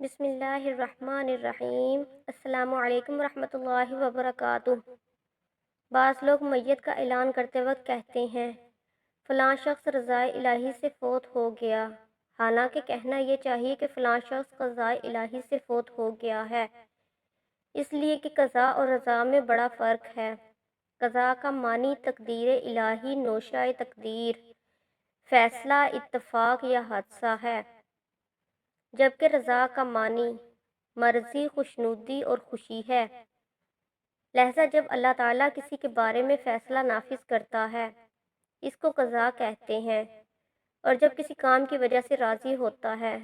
بسم اللہ الرحمن الرحیم۔ السلام علیکم ورحمۃ اللہ وبرکاتہ۔ بعض لوگ میت کا اعلان کرتے وقت کہتے ہیں فلاں شخص رضائے الہی سے فوت ہو گیا، حالانکہ کہنا یہ چاہیے کہ فلاں شخص قضائے الہی سے فوت ہو گیا ہے، اس لیے کہ قضاء اور رضا میں بڑا فرق ہے۔ قضاء کا معنی تقدیر الہی، نوشۂ تقدیر، فیصلہ، اتفاق یا حادثہ ہے، جبکہ رضا کا معنی مرضی، خوشنودی اور خوشی ہے۔ لہذا جب اللہ تعالیٰ کسی کے بارے میں فیصلہ نافذ کرتا ہے اس کو قضا کہتے ہیں، اور جب کسی کام کی وجہ سے راضی ہوتا ہے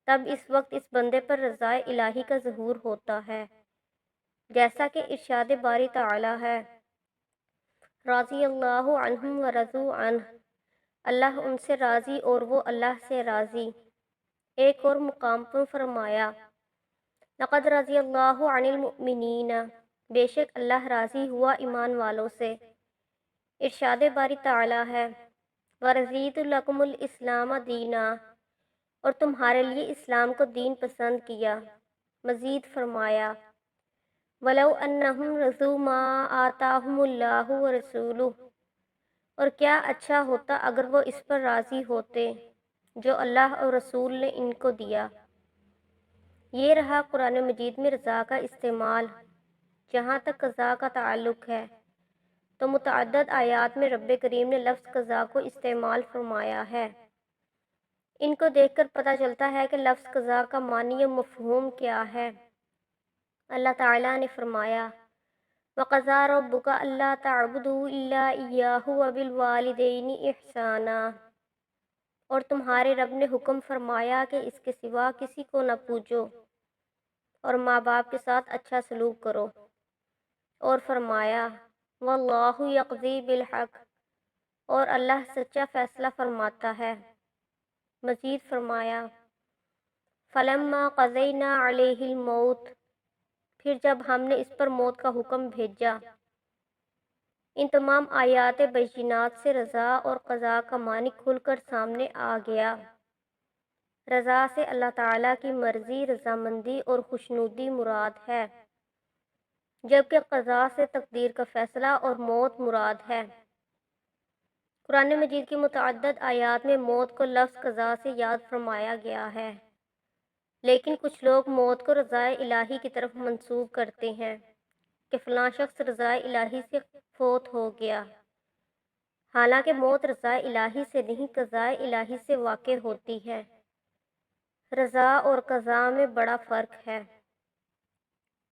تب اس وقت اس بندے پر رضائے الہی کا ظہور ہوتا ہے، جیسا کہ ارشاد باری تعالیٰ ہے رضی اللہ عنہم ورضوا عنہ، اللہ ان سے راضی اور وہ اللہ سے راضی۔ ایک اور مقام پر فرمایا لقد رضی اللہ عن المؤمنین، بے شک اللہ راضی ہوا ایمان والوں سے۔ ارشاد باری تعالیٰ ہے وَرَضِيتُ لَكُمُ الْإِسْلَامَ دِينًا، اور تمہارے لیے اسلام کو دین پسند کیا۔ مزید فرمایا وَلَوْ أَنَّهُمْ رَضُوا مَا آتَاهُمُ اللَّهُ وَرَسُولُهُ، اور کیا اچھا ہوتا اگر وہ اس پر راضی ہوتے جو اللہ اور رسول نے ان کو دیا۔ یہ رہا قرآن مجید میں رضا کا استعمال۔ جہاں تک قضا کا تعلق ہے تو متعدد آیات میں رب کریم نے لفظ قضا کو استعمال فرمایا ہے۔ ان کو دیکھ کر پتہ چلتا ہے کہ لفظ قضا کا معنی و مفہوم کیا ہے۔ اللہ تعالیٰ نے فرمایا وَقَضَىٰ رَبُّكَ أَلَّا تَعْبُدُوا إِلَّا إِيَّاهُ وَبِالْوَالِدَيْنِ إِحْسَانًا، اور تمہارے رب نے حکم فرمایا کہ اس کے سوا کسی کو نہ پوجو اور ماں باپ کے ساتھ اچھا سلوک کرو، اور فرمایا وَاللَّهُ يَقْضِي بِالْحَقِّ، اور اللہ سچا فیصلہ فرماتا ہے۔ مزید فرمایا فَلَمَّا قَضَيْنَا عَلَيْهِ الْمَوْتَ، پھر جب ہم نے اس پر موت کا حکم بھیجا۔ ان تمام آیات بینات سے رضا اور قضا کا معنی کھل کر سامنے آ گیا۔ رضا سے اللہ تعالیٰ کی مرضی، رضامندی اور خوشنودی مراد ہے، جبکہ قضا سے تقدیر کا فیصلہ اور موت مراد ہے۔ قرآن مجید کی متعدد آیات میں موت کو لفظ قضا سے یاد فرمایا گیا ہے، لیکن کچھ لوگ موت کو رضائے الہی کی طرف منسوب کرتے ہیں کہ فلاں شخص رضائے الہی سے فوت ہو گیا، حالانکہ موت رضائے الہی سے نہیں قضائے الہی سے واقع ہوتی ہے۔ رضا اور قضا میں بڑا فرق ہے۔